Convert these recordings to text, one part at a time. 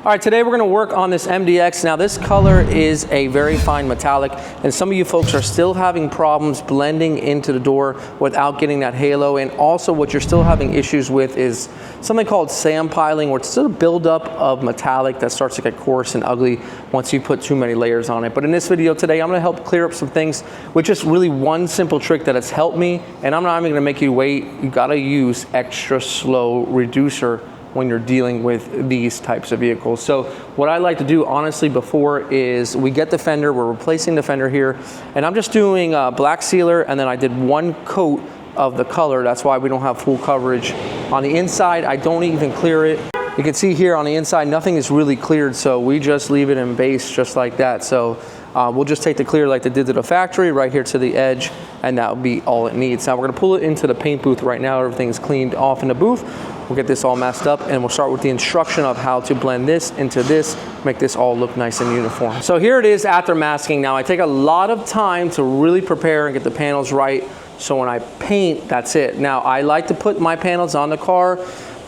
All right, today we're gonna work on this MDX. Now this color is a very fine metallic, and some of you folks are still having problems blending into the door without getting that halo. And also what you're still having issues with is something called sand piling, where it's still a buildup of metallic that starts to get coarse and ugly once you put too many layers on it. But in this video today, I'm gonna help clear up some things with just really one simple trick that has helped me, and I'm not even gonna make you wait. You gotta use extra slow reducer when you're dealing with these types of vehicles. So what I like to do honestly before is we get the fender, we're replacing the fender here, and I'm just doing a black sealer, and then I did one coat of the color. That's why we don't have full coverage. On the inside, I don't even clear it. You can see here on the inside, nothing is really cleared, so we just leave it in base just like that. So we'll just take the clear like they did to the factory right here to the edge, and that will be all it needs. Now we're gonna pull it into the paint booth right now. Everything's cleaned off in the booth. We'll get this all messed up, and we'll start with the instruction of how to blend this into this, make this all look nice and uniform. So here it is after masking. Now I take a lot of time to really prepare and get the panels right, so when I paint, that's it. Now I like to put my panels on the car.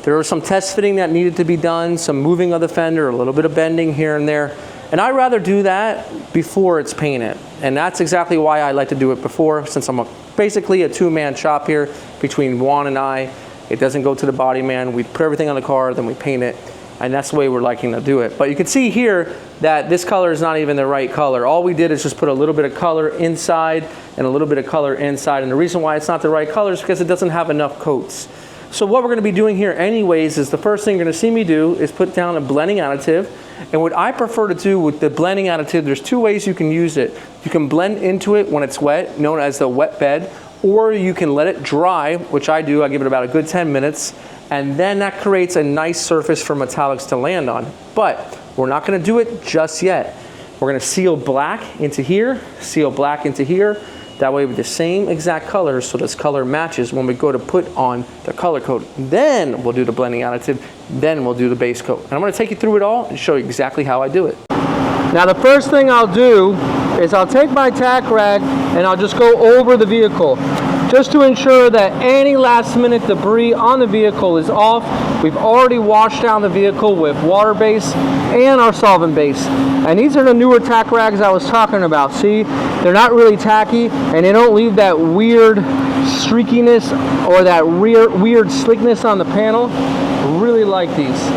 There was some test fitting that needed to be done, some moving of the fender, a little bit of bending here and there. And I'd rather do that before it's painted. And that's exactly why I like to do it before, since I'm basically a two-man shop here between Juan and I. It doesn't go to the body man. We put everything on the car, then we paint it. And that's the way we're liking to do it. But you can see here that this color is not even the right color. All we did is just put a little bit of color inside and a little bit of color inside. And the reason why it's not the right color is because it doesn't have enough coats. So what we're gonna be doing here anyways is the first thing you're gonna see me do is put down a blending additive. And what I prefer to do with the blending additive, there's two ways you can use it. You can blend into it when it's wet, known as the wet bed, or you can let it dry, which I do. I give it about a good 10 minutes, and then that creates a nice surface for metallics to land on. But we're not gonna do it just yet. We're gonna seal black into here, seal black into here. That way with the same exact colors, so this color matches when we go to put on the color coat. Then we'll do the blending additive, then we'll do the base coat. And I'm gonna take you through it all and show you exactly how I do it. Now the first thing I'll do is I'll take my tack rag and I'll just go over the vehicle, just to ensure that any last minute debris on the vehicle is off. We've already washed down the vehicle with water base and our solvent base. And these are the newer tack rags I was talking about. See, they're not really tacky, and they don't leave that weird streakiness or that weird slickness on the panel. I really like these.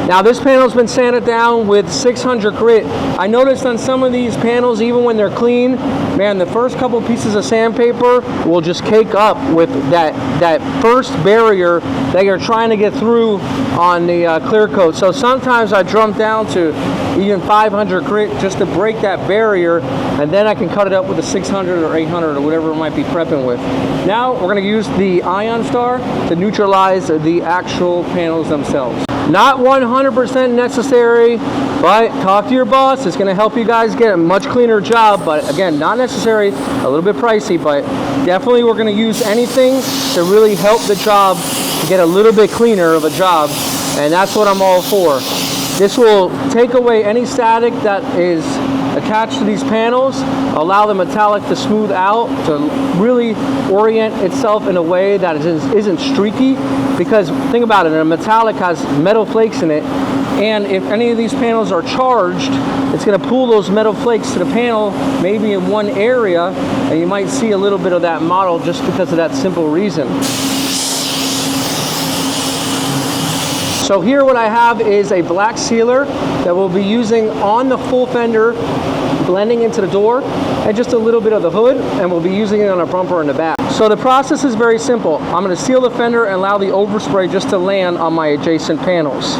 Now this panel's been sanded down with 600 grit. I noticed on some of these panels, even when they're clean, man, the first couple pieces of sandpaper will just cake up with that first barrier that you're trying to get through on the clear coat. So sometimes I drum down to even 500 grit just to break that barrier, and then I can cut it up with a 600 or 800 or whatever it might be prepping with. Now we're gonna use the Ion Star to neutralize the actual panels themselves. Not 100% necessary, but talk to your boss. It's gonna help you guys get a much cleaner job, but again, not necessary, a little bit pricey, but definitely we're gonna use anything to really help the job to get a little bit cleaner of a job, and that's what I'm all for. This will take away any static that is attached to these panels, allow the metallic to smooth out, to really orient itself in a way that isn't streaky. Because think about it, a metallic has metal flakes in it, and if any of these panels are charged, it's going to pull those metal flakes to the panel, maybe in one area, and you might see a little bit of that model just because of that simple reason. So here what I have is a black sealer that we'll be using on the full fender, blending into the door, and just a little bit of the hood, and we'll be using it on a bumper in the back. So the process is very simple. I'm going to seal the fender and allow the overspray just to land on my adjacent panels.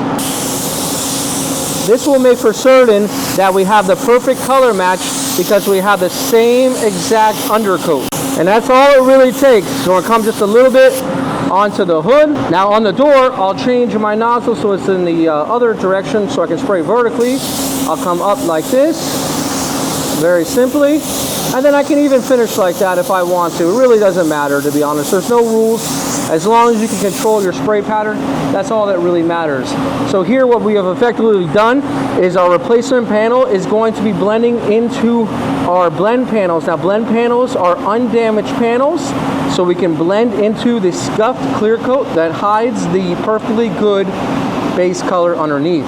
This will make for certain that we have the perfect color match because we have the same exact undercoat. And that's all it really takes. So I'll come just a little bit onto the hood. Now on the door, I'll change my nozzle so it's in the other direction so I can spray vertically. I'll come up like this, very simply. And then I can even finish like that if I want to. It really doesn't matter, to be honest. There's no rules. As long as you can control your spray pattern, that's all that really matters. So here what we have effectively done is our replacement panel is going to be blending into our blend panels. Now blend panels are undamaged panels, so we can blend into the scuffed clear coat that hides the perfectly good base color underneath.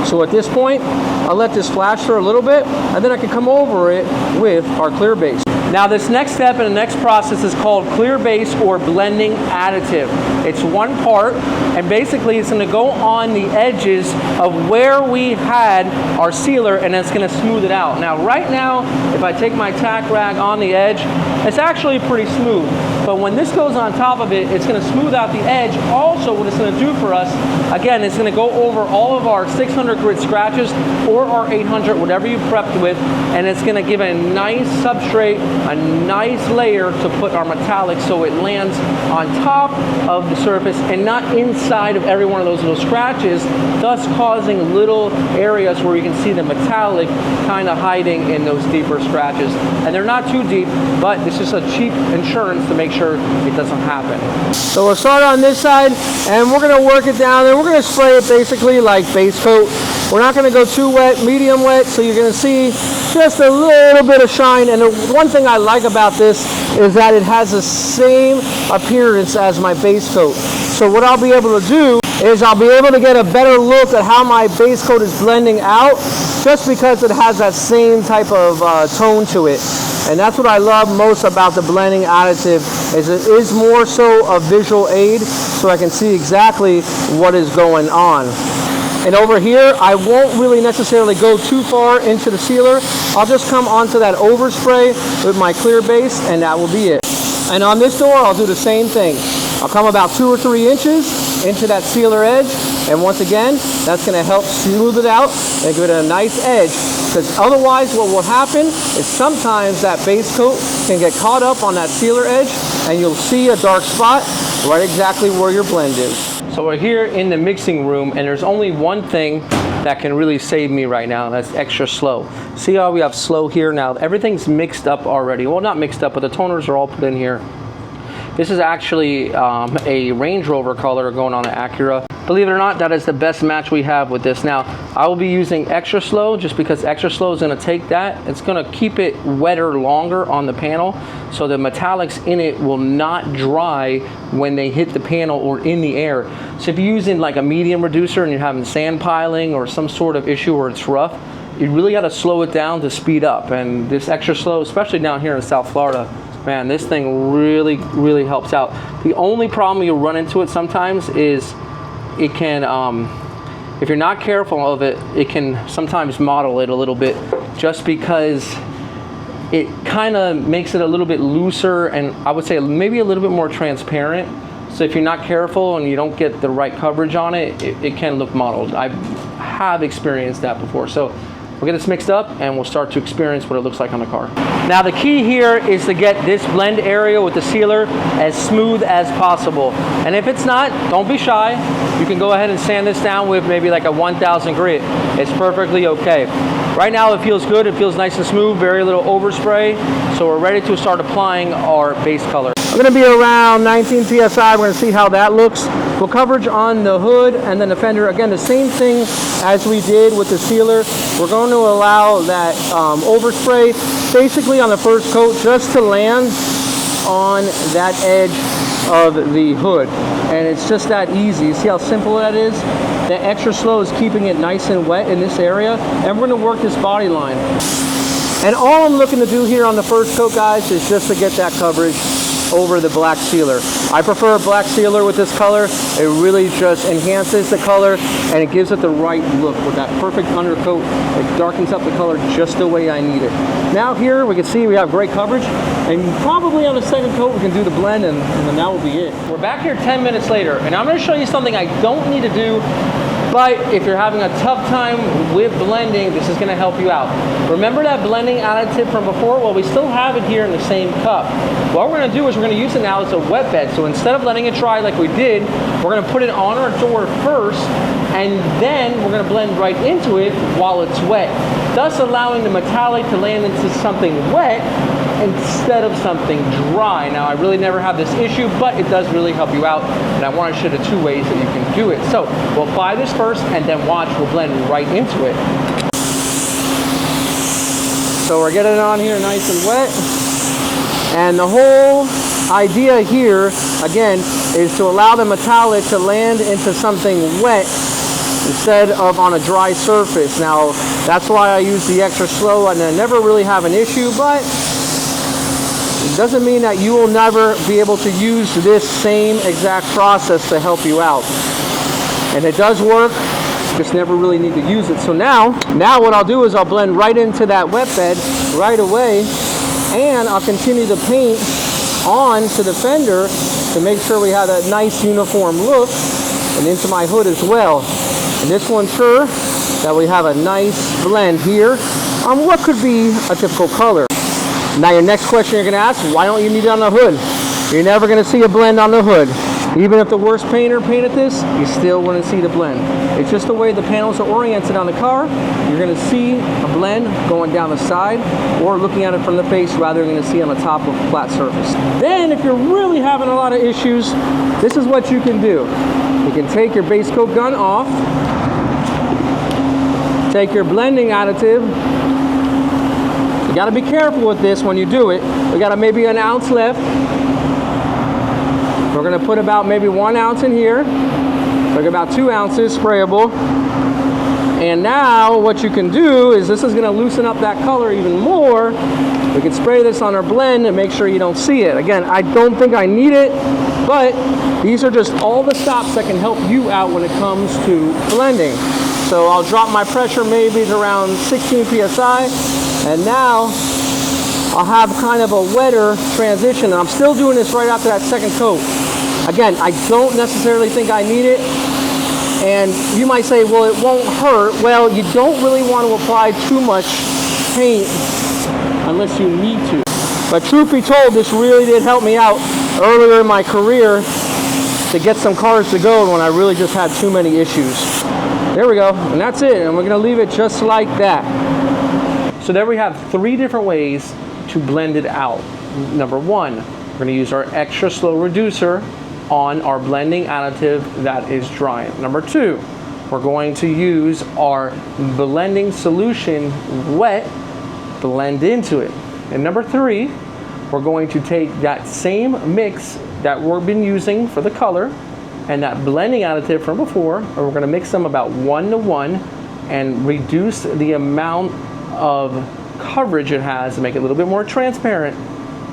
So at this point, I'll let this flash for a little bit, and then I can come over it with our clear base. Now this next step in the next process is called clear base or blending additive. It's one part, and basically it's going to go on the edges of where we had our sealer, and it's going to smooth it out. Now right now, if I take my tack rag on the edge, it's actually pretty smooth. But when this goes on top of it, it's going to smooth out the edge. Also, what it's going to do for us, again, it's going to go over all of our 600 grit scratches or our 800, whatever you prepped with, and it's going to give a nice substrate, a nice layer to put our metallic so it lands on top of the surface and not inside of every one of those little scratches, thus causing little areas where you can see the metallic kind of hiding in those deeper scratches. And they're not too deep, but this is a cheap insurance to make sure it doesn't happen. So we'll start on this side, and we're going to work it down, and we're going to spray it basically like base coat. We're not going to go too wet, medium wet, so you're going to see just a little bit of shine. And the one thing I like about this is that it has the same appearance as my base coat. So what I'll be able to do is I'll be able to get a better look at how my base coat is blending out, just because it has that same type of tone to it. And that's what I love most about the blending additive, is it is more so a visual aid, so I can see exactly what is going on. And over here, I won't really necessarily go too far into the sealer. I'll just come onto that overspray with my clear base, and that will be it. And on this door, I'll do the same thing. I'll come about 2 or 3 inches into that sealer edge, and once again, that's going to help smooth it out and give it a nice edge, because otherwise what will happen is sometimes that base coat can get caught up on that sealer edge, and you'll see a dark spot right exactly where your blend is. So we're here in the mixing room, and there's only one thing that can really save me right now, and that's extra slow. See how we have slow here now? Everything's mixed up already. Well, not mixed up, but the toners are all put in here. This is actually a Range Rover color going on an Acura. Believe it or not, that is the best match we have with this. Now, I will be using extra slow just because extra slow is going to take that. It's going to keep it wetter longer on the panel, so the metallics in it will not dry when they hit the panel or in the air. So if you're using like a medium reducer and you're having sand piling or some sort of issue where it's rough, you really got to slow it down to speed up. And this extra slow, especially down here in South Florida, man, this thing really, really helps out. The only problem you'll run into it sometimes is it can, if you're not careful of it, it can sometimes model it a little bit, just because it kind of makes it a little bit looser, and I would say maybe a little bit more transparent. So if you're not careful and you don't get the right coverage on it, it can look mottled. I have experienced that before. So we'll get this mixed up and we'll start to experience what it looks like on the car. Now the key here is to get this blend area with the sealer as smooth as possible. And if it's not, don't be shy. You can go ahead and sand this down with maybe like a 1000 grit. It's perfectly okay. Right now it feels good. It feels nice and smooth, very little overspray. So we're ready to start applying our base color. I'm going to be around 19 PSI. We're going to see how that looks. Full coverage on the hood and then the fender. Again, the same thing as we did with the sealer. We're going to allow that overspray basically on the first coat just to land on that edge of the hood. And it's just that easy. You see how simple that is? The extra slow is keeping it nice and wet in this area. And we're going to work this body line. And all I'm looking to do here on the first coat, guys, is just to get that coverage over the black sealer. I prefer a black sealer with this color. It really just enhances the color and it gives it the right look with that perfect undercoat. It darkens up the color just the way I need it. Now here we can see we have great coverage, and probably on the second coat we can do the blend, and then that will be it. We're back here 10 minutes later, and I'm going to show you something I don't need to do. But if you're having a tough time with blending, this is going to help you out. Remember that blending additive from before? Well, we still have it here in the same cup. What we're going to do is we're going to use it now as a wet bed. So instead of letting it dry like we did, we're going to put it on our door first, and then we're going to blend right into it while it's wet, thus allowing the metallic to land into something wet instead of something dry. Now, I really never have this issue, but it does really help you out, and I want to show the 2 ways that you can do it. So we'll apply this first, and then watch, we'll blend right into it. So we're getting it on here nice and wet, and the whole idea here, again, is to allow the metallic to land into something wet instead of on a dry surface. Now, that's why I use the extra slow, and I never really have an issue, but it doesn't mean that you will never be able to use this same exact process to help you out. And it does work, just never really need to use it. So now what I'll do is I'll blend right into that wet bed right away, and I'll continue to paint on to the fender to make sure we have that nice uniform look, and into my hood as well. And this will ensure that we have a nice blend here on what could be a typical color. Now your next question you're going to ask, why don't you need it on the hood? You're never going to see a blend on the hood. Even if the worst painter painted this, you still wouldn't see the blend. It's just the way the panels are oriented on the car. You're going to see a blend going down the side or looking at it from the face rather than going to see on the top of a flat surface. Then if you're really having a lot of issues, this is what you can do. You can take your base coat gun off, take your blending additive. You got to be careful with this when you do it. We got maybe an ounce left. We're going to put about maybe 1 ounce in here. Like about 2 ounces sprayable. And now what you can do is this is going to loosen up that color even more. We can spray this on our blend and make sure you don't see it. Again, I don't think I need it, but these are just all the stops that can help you out when it comes to blending. So I'll drop my pressure maybe to around 16 psi. And now I'll have kind of a wetter transition. And I'm still doing this right after that second coat. Again, I don't necessarily think I need it. And you might say, well, it won't hurt. Well, you don't really want to apply too much paint unless you need to. But truth be told, this really did help me out earlier in my career to get some cars to go when I really just had too many issues. There we go, and that's it. And we're gonna leave it just like that. So there we have 3 different ways to blend it out. Number 1, we're going to use our extra slow reducer on our blending additive that is drying. Number 2, we're going to use our blending solution wet, blend into it. And number 3, we're going to take that same mix that we've been using for the color and that blending additive from before, and we're going to mix them about 1:1 and reduce the amount of coverage it has to make it a little bit more transparent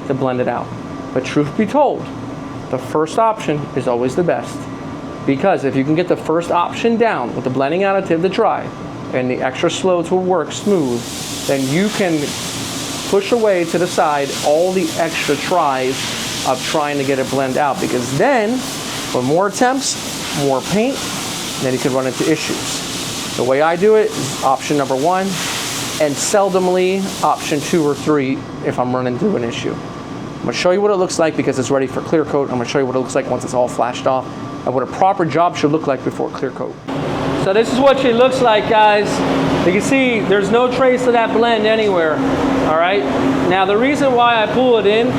to blend it out. But truth be told, the first option is always the best, because if you can get the first option down with the blending additive to dry and the extra slow to work smooth, then you can push away to the side all the extra tries of trying to get it blend out, because then with more attempts, more paint, then you can run into issues. The way I do it is option number 1, and seldomly option 2 or 3 if I'm running into an issue. I'm going to show you what it looks like because it's ready for clear coat. I'm going to show you what it looks like once it's all flashed off and what a proper job should look like before clear coat. So this is what she looks like, guys. You can see there's no trace of that blend anywhere. All right. Now the reason why I pull it in,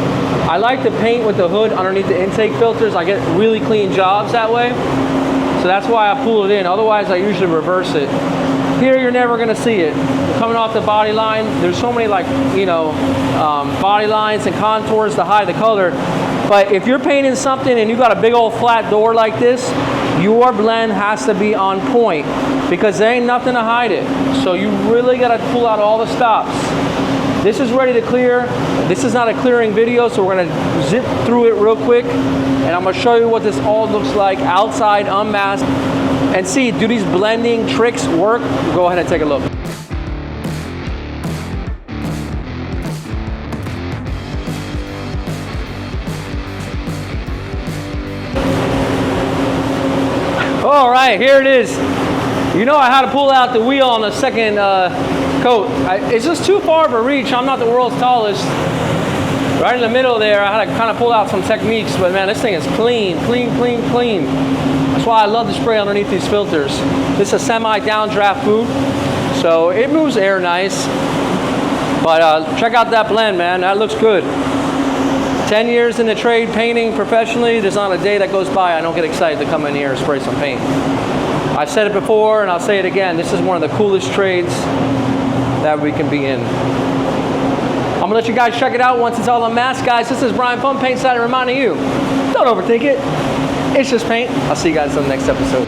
I like to paint with the hood underneath the intake filters. I get really clean jobs that way. So that's why I pull it in. Otherwise I usually reverse it. Here you're never going to see it. Coming off the body line, there's so many body lines and contours to hide the color. But if you're painting something and you got a big old flat door like this, your blend has to be on point because there ain't nothing to hide it. So you really got to pull out all the stops. This is ready to clear. This is not a clearing video, so we're going to zip through it real quick. And I'm going to show you what this all looks like outside, unmasked. And see, do these blending tricks work? Go ahead and take a look. All right, here it is. You know I had to pull out the wheel on the second coat. It's just too far of a reach. I'm not the world's tallest. Right in the middle there, I had to kind of pull out some techniques, but man, this thing is clean, clean, clean, clean. That's why I love to spray underneath these filters. This is a semi-downdraft boot, so it moves air nice. But check out that blend, man. That looks good. 10 years in the trade painting professionally, there's not a day that goes by I don't get excited to come in here and spray some paint. I've said it before and I'll say it again. This is one of the coolest trades that we can be in. I'm gonna let you guys check it out once it's all unmasked. Guys, this is Brian from Paint Side reminding you, don't overthink it. It's just paint. I'll see you guys in the next episode.